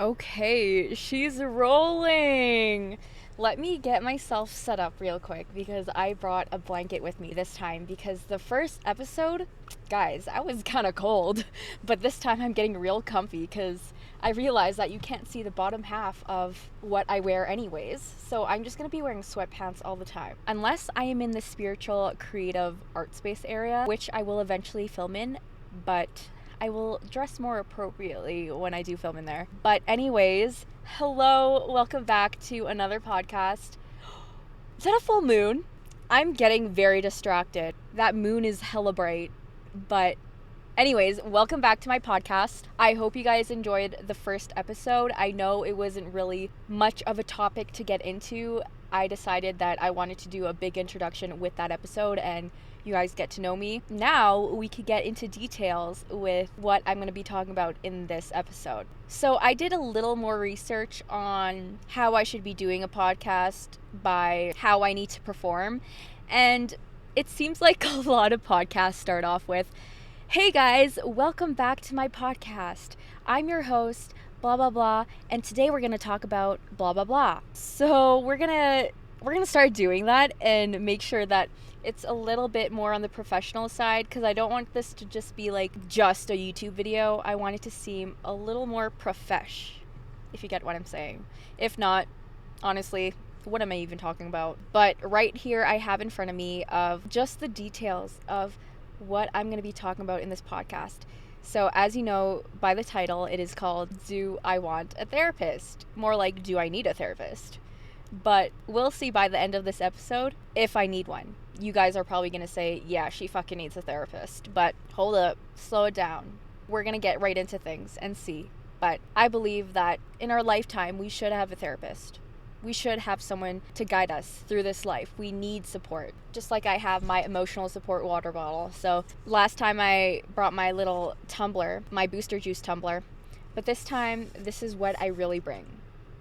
Okay, she's rolling. Let me get myself set up real quick because I brought a blanket with me this time because the first episode, guys, I was kind of cold, but this time I'm getting real comfy because I realized that you can't see the bottom half of what I wear anyways. So I'm just going to be wearing sweatpants all the time. Unless I am in the spiritual creative art space area, which I will eventually film in, but I will dress more appropriately when I do film in there. But anyways, hello, welcome back to another podcast. Is that a full moon? I'm getting very distracted. That moon is hella bright. But anyways, welcome back to my podcast. I hope you guys enjoyed the first episode. I know it wasn't really much of a topic to get into. I decided that I wanted to do a big introduction with that episode and you guys get to know me. Now we could get into details with what I'm going to be talking about in this episode. So I did a little more research on how I should be doing a podcast by how I need to perform. And it seems like a lot of podcasts start off with, "Hey guys, welcome back to my podcast. I'm your host, blah blah blah, and today we're going to talk about blah blah blah." So we're going to start doing that and make sure that it's a little bit more on the professional side because I don't want this to just be like just a YouTube video. I want it to seem a little more profesh, if you get what I'm saying. If not, honestly, what am I even talking about? But right here I have in front of me of just the details of what I'm going to be talking about in this podcast. So as you know by the title, it is called Do I Want a Therapist? More like Do I Need a Therapist? But we'll see by the end of this episode if I need one. You guys are probably going to say, yeah, she fucking needs a therapist. But hold up, slow it down. We're going to get right into things and see. But I believe that in our lifetime, we should have a therapist. We should have someone to guide us through this life. We need support. Just like I have my emotional support water bottle. So last time I brought my little tumbler, my booster juice tumbler. But this time, this is what I really bring.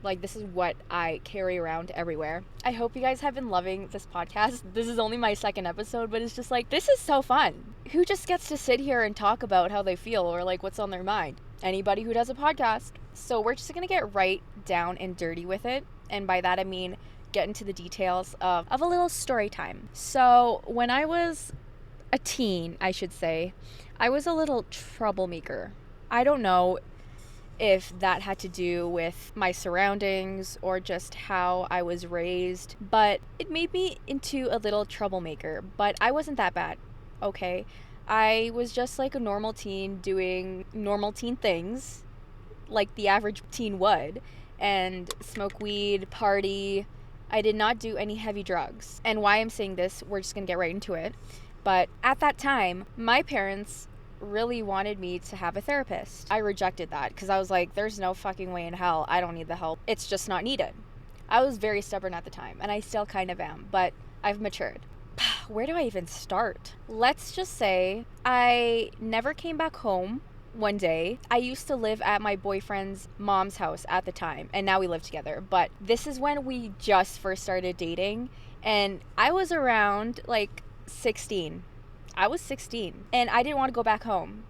Like, this is what I carry around everywhere. I hope you guys have been loving this podcast. This is only my second episode, but it's just like, this is so fun. Who just gets to sit here and talk about how they feel or like what's on their mind? Anybody who does a podcast. So we're just going to get right down and dirty with it. And by that, I mean get into the details of a little story time. So when I was a teen, I should say, I was a little troublemaker. I don't know if that had to do with my surroundings or just how I was raised, but it made me into a little troublemaker. But I wasn't that bad, okay? I was just like a normal teen doing normal teen things like the average teen would, and smoke weed, party. I did not do any heavy drugs. And why I'm saying this, we're just gonna get right into it. But at that time, my parents really wanted me to have a therapist. I rejected that because I was like, there's no fucking way in hell I don't need the help. It's just not needed. I was very stubborn at the time, and I still kind of am, but I've matured. Where do I even start? Let's just say I never came back home one day. I used to live at my boyfriend's mom's house at the time, and now we live together. But this is when we just first started dating, and I was around like 16. I was 16 and I didn't want to go back home.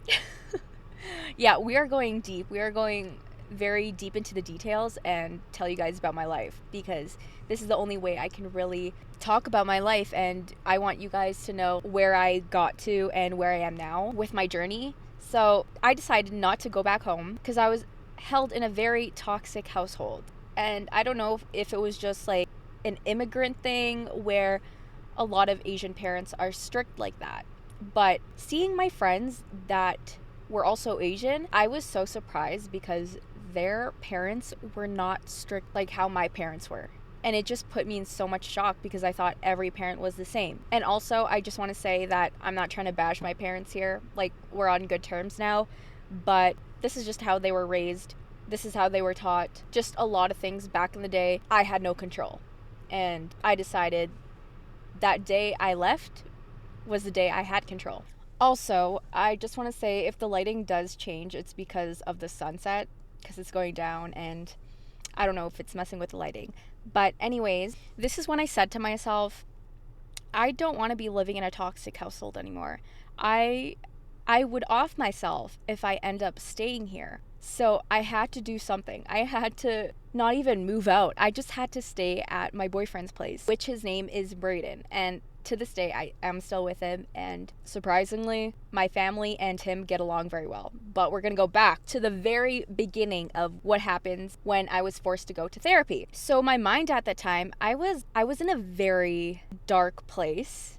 Yeah, we are going deep. We are going very deep into the details and tell you guys about my life because this is the only way I can really talk about my life, and I want you guys to know where I got to and where I am now with my journey. So I decided not to go back home because I was held in a very toxic household. And I don't know if it was just like an immigrant thing where a lot of Asian parents are strict like that. But seeing my friends that were also Asian, I was so surprised because their parents were not strict like how my parents were. And it just put me in so much shock because I thought every parent was the same. And also, I just want to say that I'm not trying to bash my parents here. Like, we're on good terms now. But this is just how they were raised. This is how they were taught. Just a lot of things back in the day, I had no control. And I decided that day I left was the day I had control. Also, I just want to say if the lighting does change, it's because of the sunset, because it's going down, and I don't know if it's messing with the lighting. But anyways, this is when I said to myself, I don't want to be living in a toxic household anymore. I would off myself if I end up staying here. So I had to do something. I had to not even move out. I just had to stay at my boyfriend's place, which his name is Braden. And to this day, I am still with him. And surprisingly, my family and him get along very well. But we're going to go back to the very beginning of what happens when I was forced to go to therapy. So my mind at that time, I was in a very dark place.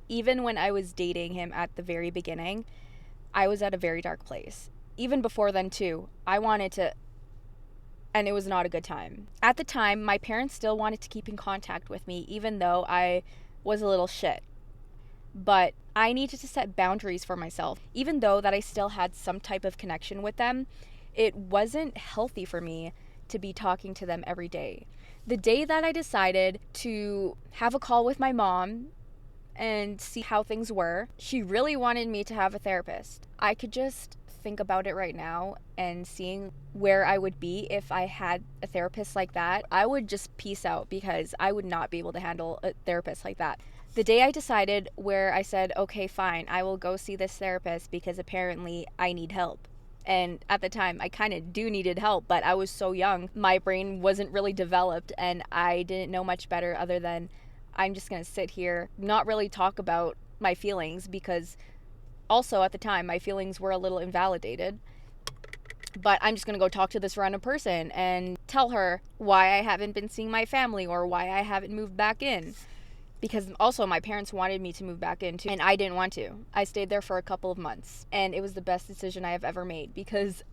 Even when I was dating him at the very beginning, I was at a very dark place. Even before then too, I wanted to, and it was not a good time. At the time, my parents still wanted to keep in contact with me, even though I was a little shit. But I needed to set boundaries for myself. Even though that I still had some type of connection with them, it wasn't healthy for me to be talking to them every day. The day that I decided to have a call with my mom and see how things were, she really wanted me to have a therapist. I could just think about it right now and seeing where I would be if I had a therapist like that, I would just peace out because I would not be able to handle a therapist like that. The day I decided where I said, okay, fine, I will go see this therapist because apparently I need help. And at the time, I kind of needed help, but I was so young. My brain wasn't really developed and I didn't know much better other than I'm just going to sit here, not really talk about my feelings because also at the time my feelings were a little invalidated. But I'm just going to go talk to this random person and tell her why I haven't been seeing my family or why I haven't moved back in. Because also my parents wanted me to move back in too, and I didn't want to. I stayed there for a couple of months, and it was the best decision I have ever made because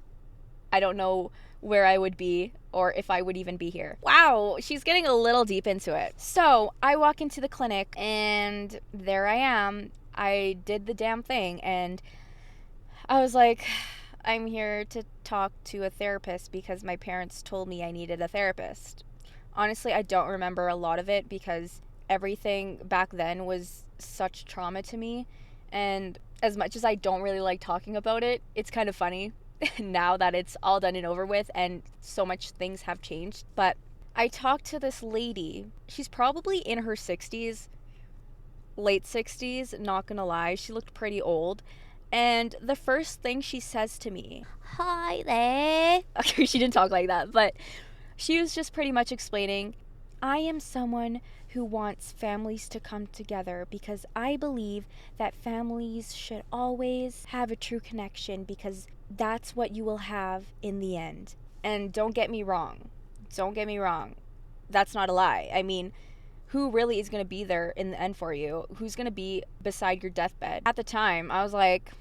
I don't know where I would be or if I would even be here. Wow, she's getting a little deep into it. So I walk into the clinic, and there I am. I did the damn thing, and I was like, I'm here to talk to a therapist because my parents told me I needed a therapist. Honestly, I don't remember a lot of it because everything back then was such trauma to me, and as much as I don't really like talking about it, it's kind of funny now that it's all done and over with and so much things have changed. But I talked to this lady. She's probably in her 60s, late 60s, not gonna lie. She looked pretty old. And the first thing she says to me, hi there. Okay, she didn't talk like that, but she was just pretty much explaining, I am someone who wants families to come together because I believe that families should always have a true connection because that's what you will have in the end. And don't get me wrong. That's not a lie. I mean, who really is going to be there in the end for you? Who's going to be beside your deathbed? At the time, I was like,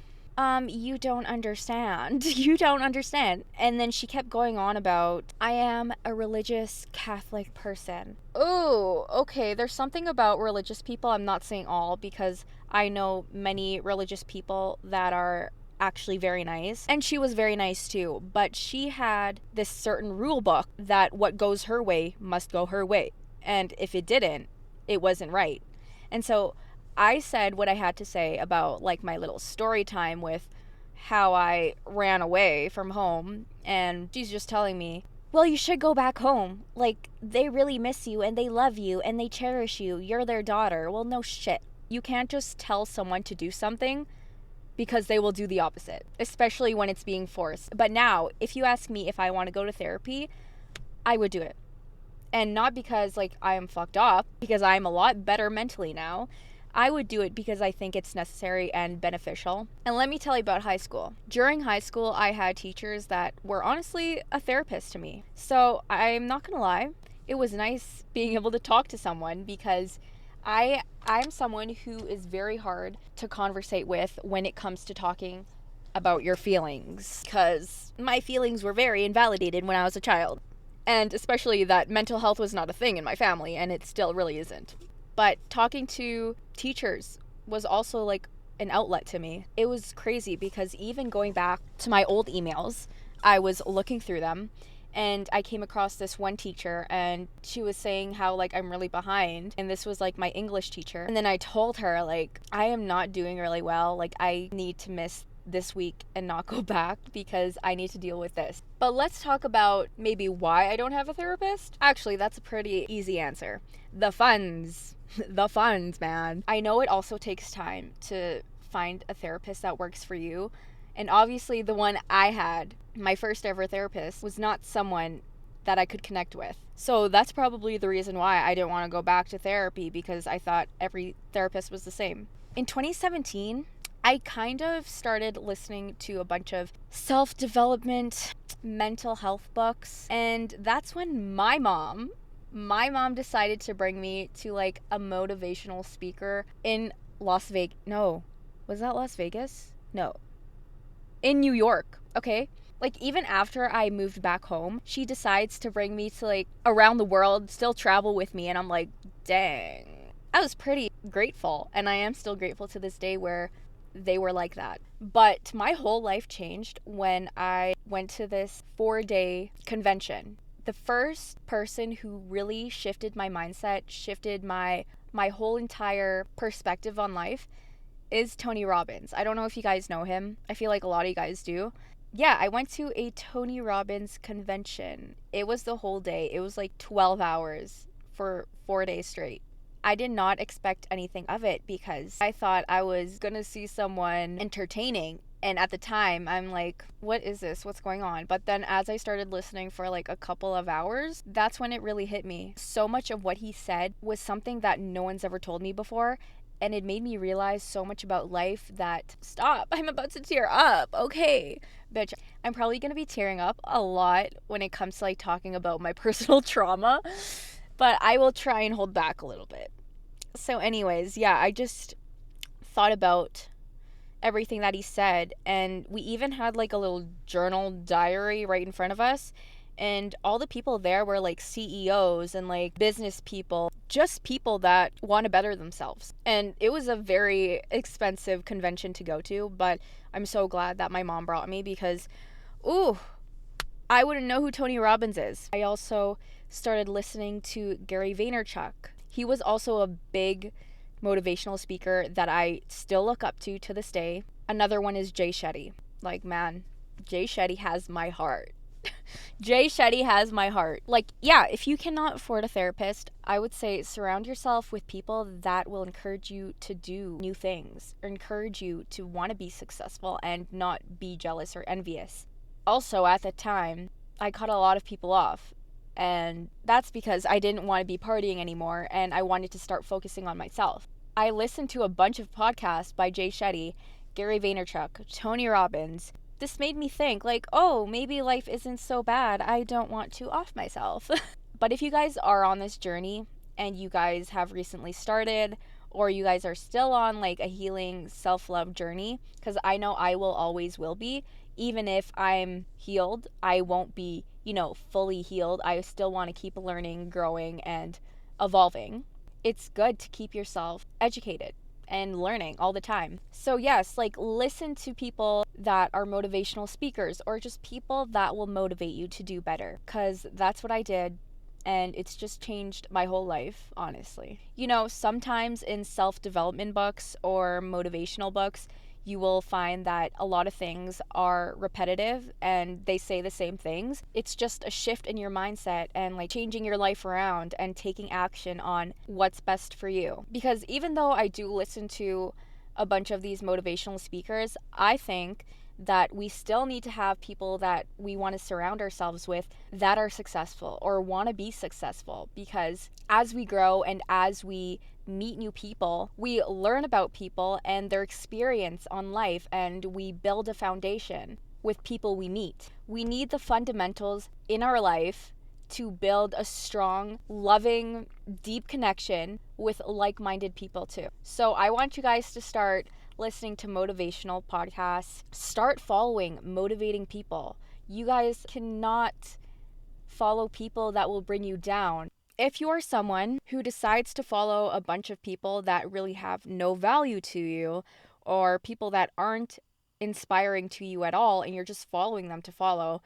you don't understand. You don't understand. And then she kept going on about, I am a religious Catholic person. Oh, okay. There's something about religious people. I'm not saying all because I know many religious people that are actually very nice. And she was very nice too. But she had this certain rule book that what goes her way must go her way. And if it didn't, it wasn't right. And so I said what I had to say about like my little story time with how I ran away from home, and she's just telling me, well, you should go back home. Like, they really miss you and they love you and they cherish you. You're their daughter. Well, no shit. You can't just tell someone to do something because they will do the opposite, especially when it's being forced. But now, if you ask me if I want to go to therapy, I would do it. And not because like I am fucked up, because I'm a lot better mentally now. I would do it because I think it's necessary and beneficial. And let me tell you about high school. During high school, I had teachers that were honestly a therapist to me. So I'm not gonna lie, it was nice being able to talk to someone because I'm someone who is very hard to conversate with when it comes to talking about your feelings, because my feelings were very invalidated when I was a child. And especially that mental health was not a thing in my family, and it still really isn't. But talking to teachers was also like an outlet to me. It was crazy because even going back to my old emails, I was looking through them and I came across this one teacher and she was saying how like I'm really behind, and this was like my English teacher. And then I told her like I am not doing really well, like I need to miss this week and not go back because I need to deal with this. But let's talk about maybe why I don't have a therapist. Actually, that's a pretty easy answer. The funds. The funds, man. I know it also takes time to find a therapist that works for you. And obviously, the one I had, my first ever therapist, was not someone that I could connect with. So that's probably the reason why I didn't want to go back to therapy, because I thought every therapist was the same. In 2017, I kind of started listening to a bunch of self development, mental health books. And that's when my mom decided to bring me to like a motivational speaker in Las Vegas. No, was that Las Vegas? No, in New York, okay? Like, even after I moved back home, she decides to bring me to like around the world, still travel with me, and I'm like, dang. I was pretty grateful, and I am still grateful to this day where they were like that. But my whole life changed when I went to this 4-day convention. The first person who really shifted my mindset, shifted my whole entire perspective on life is Tony Robbins. I don't know if you guys know him. I feel like a lot of you guys do. Yeah, I went to a Tony Robbins convention. It was the whole day. It was like 12 hours for 4 days straight. I did not expect anything of it because I thought I was gonna see someone entertaining. And at the time, I'm like, what is this? What's going on? But then as I started listening for like a couple of hours, that's when it really hit me. So much of what he said was something that no one's ever told me before. And it made me realize so much about life that, stop, I'm about to tear up. Okay, bitch. I'm probably going to be tearing up a lot when it comes to like talking about my personal trauma, but I will try and hold back a little bit. So anyways, yeah, I just thought about everything that he said, and we even had like a little journal diary right in front of us, and all the people there were like CEOs and like business people, just people that want to better themselves. And it was a very expensive convention to go to, but I'm so glad that my mom brought me because, ooh, I wouldn't know who Tony Robbins is. I also started listening to Gary Vaynerchuk. He was also a big motivational speaker that I still look up to this day. Another one is Jay Shetty. Like, man, Jay Shetty has my heart. Jay Shetty has my heart. Like, yeah, if you cannot afford a therapist, I would say surround yourself with people that will encourage you to do new things, or encourage you to want to be successful and not be jealous or envious. Also, at the time, I cut a lot of people off. And that's because I didn't want to be partying anymore and I wanted to start focusing on myself. I listened to a bunch of podcasts by Jay Shetty, Gary Vaynerchuk, Tony Robbins. This made me think, like, oh, maybe life isn't so bad. I don't want to off myself. But if you guys are on this journey and you guys have recently started, or you guys are still on like a healing self-love journey, because I know I will be, even if I'm healed, I won't be, fully healed. I still want to keep learning, growing, and evolving. It's good to keep yourself educated and learning all the time. So yes, like, listen to people that are motivational speakers or just people that will motivate you to do better, because that's what I did. And it's just changed my whole life, honestly. Sometimes in self-development books or motivational books, you will find that a lot of things are repetitive and they say the same things. It's just a shift in your mindset and like changing your life around and taking action on what's best for you. Because even though I do listen to a bunch of these motivational speakers, I think that we still need to have people that we want to surround ourselves with that are successful or want to be successful, because as we grow and as we meet new people, we learn about people and their experience on life, and we build a foundation with people we meet. We need the fundamentals in our life to build a strong, loving, deep connection with like-minded people too. So I want you guys to start listening to motivational podcasts. Start following motivating people. You guys cannot follow people that will bring you down. If you are someone who decides to follow a bunch of people that really have no value to you, or people that aren't inspiring to you at all, and you're just following them to follow,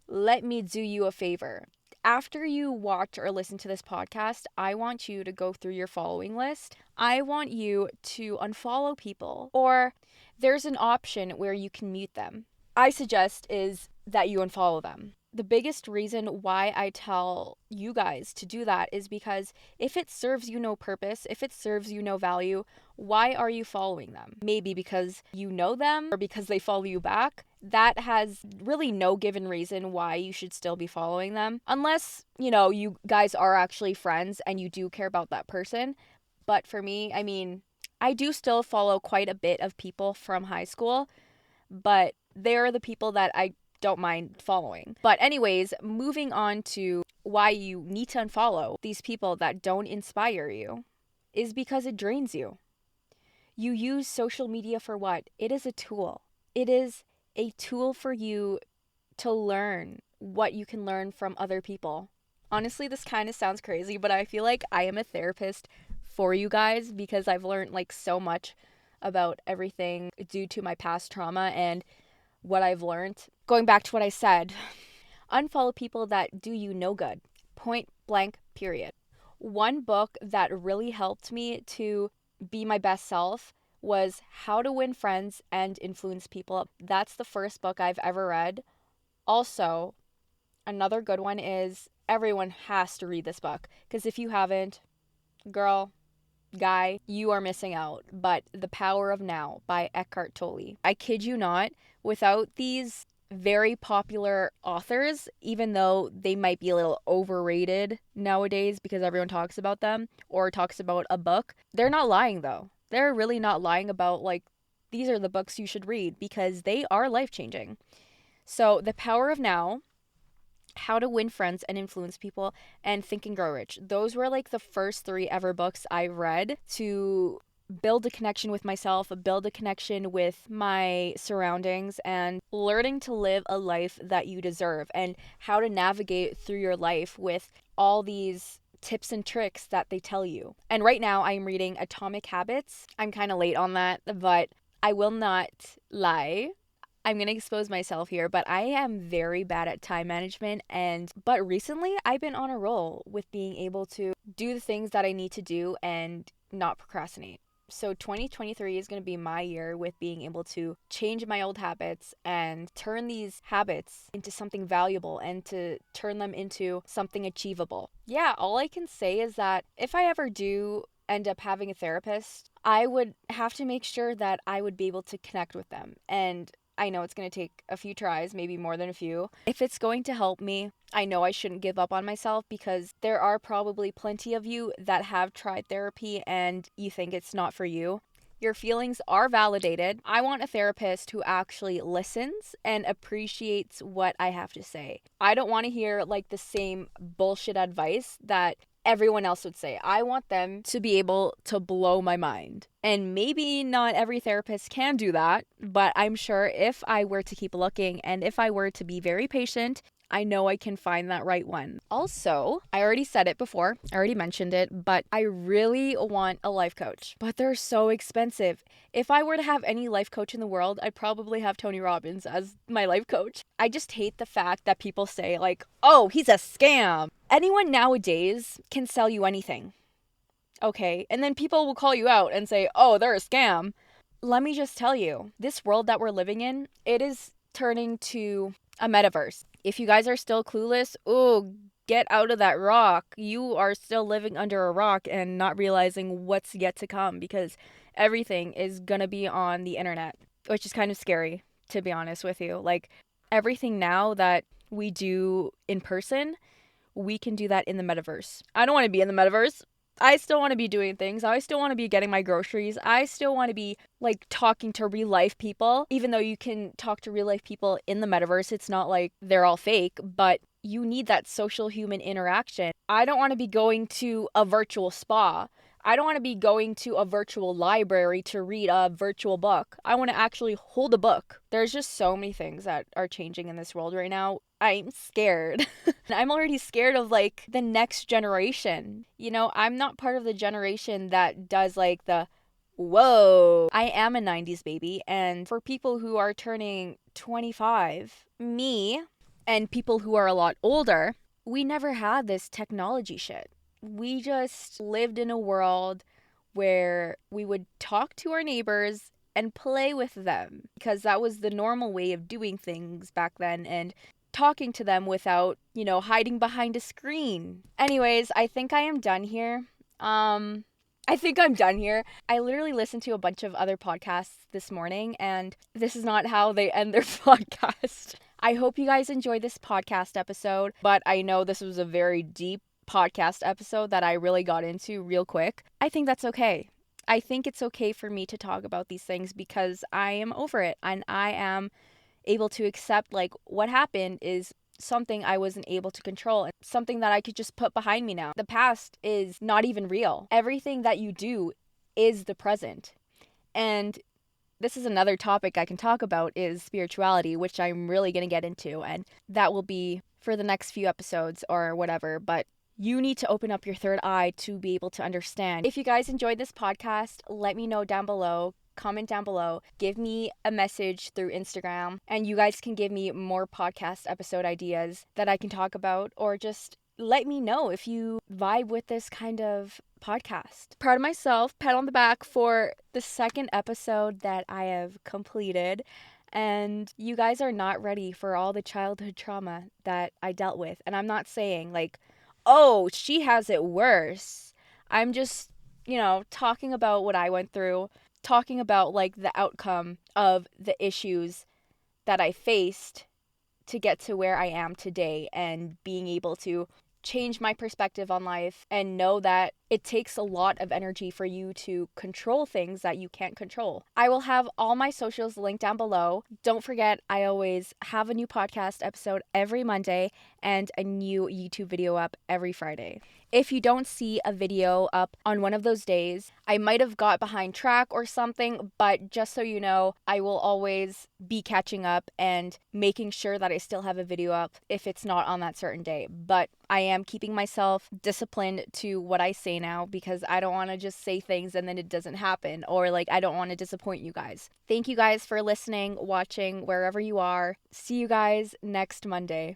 let me do you a favor. After you watch or listen to this podcast, I want you to go through your following list. I want you to unfollow people, or there's an option where you can mute them. I suggest is that you unfollow them. The biggest reason why I tell you guys to do that is because if it serves you no purpose, if it serves you no value, why are you following them? Maybe because you know them or because they follow you back. That has really no given reason why you should still be following them. Unless, you guys are actually friends and you do care about that person. But for me, I mean, I do still follow quite a bit of people from high school, but they're the people that I don't mind following. But anyways, moving on to why you need to unfollow these people that don't inspire you is because it drains you. You use social media for what? It is a tool. It is a tool for you to learn what you can learn from other people. Honestly, this kind of sounds crazy, but I feel like I am a therapist for you guys because I've learned like so much about everything due to my past trauma and what I've learned. Going back to what I said, unfollow people that do you no good. Point blank, period. One book that really helped me to be my best self was How to Win Friends and Influence People. That's the first book I've ever read. Also, another good one is everyone has to read this book because if you haven't, girl, guy, you are missing out. But The Power of Now by Eckhart Tolle. I kid you not, without these very popular authors, even though they might be a little overrated nowadays because everyone talks about them or talks about a book, they're not lying though. They're really not lying about like these are the books you should read because they are life-changing. So, The Power of Now, How to Win Friends and Influence People, and Think and Grow Rich. Those were like the first 3 ever books I read to build a connection with myself, build a connection with my surroundings, and learning to live a life that you deserve and how to navigate through your life with all these tips and tricks that they tell you. And right now I'm reading Atomic Habits. I'm kind of late on that, but I will not lie. I'm going to expose myself here, but I am very bad at time management but recently I've been on a roll with being able to do the things that I need to do and not procrastinate. So 2023 is going to be my year with being able to change my old habits and turn these habits into something valuable and to turn them into something achievable. Yeah, all I can say is that if I ever do end up having a therapist, I would have to make sure that I would be able to connect with them. And I know it's going to take a few tries, maybe more than a few. If it's going to help me, I know I shouldn't give up on myself because there are probably plenty of you that have tried therapy and you think it's not for you. Your feelings are validated. I want a therapist who actually listens and appreciates what I have to say. I don't want to hear like the same bullshit advice that everyone else would say. I want them to be able to blow my mind. And maybe not every therapist can do that, but I'm sure if I were to keep looking and if I were to be very patient, I know I can find that right one. Also, I already said it before, I already mentioned it, but I really want a life coach. But they're so expensive. If I were to have any life coach in the world, I'd probably have Tony Robbins as my life coach. I just hate the fact that people say like, oh, he's a scam. Anyone nowadays can sell you anything. Okay, and then people will call you out and say, oh, they're a scam. Let me just tell you, this world that we're living in, it is turning to a metaverse. If you guys are still clueless, get out of that rock. You are still living under a rock and not realizing what's yet to come because everything is gonna be on the internet, which is kind of scary, to be honest with you. Like, everything now that we do in person, we can do that in the metaverse. I don't want to be in the metaverse. I still want to be doing things. I still want to be getting my groceries. I still want to be like talking to real life people. Even though you can talk to real life people in the metaverse, it's not like they're all fake, but you need that social human interaction. I don't want to be going to a virtual spa. I don't want to be going to a virtual library to read a virtual book. I want to actually hold a book. There's just so many things that are changing in this world right now. I'm scared. I'm already scared of like the next generation. You know, I'm not part of the generation that does like the whoa. I am a 90s baby, and for people who are turning 25, me, and people who are a lot older, we never had this technology shit. We just lived in a world where we would talk to our neighbors and play with them because that was the normal way of doing things back then. And talking to them without, hiding behind a screen. Anyways, I think I am done here. I think I'm done here. I literally listened to a bunch of other podcasts this morning, and this is not how they end their podcast. I hope you guys enjoyed this podcast episode, but I know this was a very deep podcast episode that I really got into real quick. I think that's okay. I think it's okay for me to talk about these things because I am over it, and I am able to accept, like, what happened is something I wasn't able to control and something that I could just put behind me now. The past is not even real. Everything that you do is the present. And this is another topic I can talk about is spirituality, which I'm really going to get into, and that will be for the next few episodes or whatever, but you need to open up your third eye to be able to understand. If you guys enjoyed this podcast, let me know down below. Comment down below, give me a message through Instagram, and you guys can give me more podcast episode ideas that I can talk about, or just let me know if you vibe with this kind of podcast. Proud of myself, pat on the back for the second episode that I have completed, and you guys are not ready for all the childhood trauma that I dealt with. And I'm not saying like, oh, she has it worse. I'm just, talking about what I went through, talking about like the outcome of the issues that I faced to get to where I am today, and being able to change my perspective on life and know that it takes a lot of energy for you to control things that you can't control. I will have all my socials linked down below. Don't forget, I always have a new podcast episode every Monday and a new YouTube video up every Friday. If you don't see a video up on one of those days, I might have got behind track or something, but just so you know, I will always be catching up and making sure that I still have a video up if it's not on that certain day. But I am keeping myself disciplined to what I say now, because I don't want to just say things and then it doesn't happen, or like I don't want to disappoint you guys. Thank you guys for listening, watching, wherever you are. See you guys next Monday.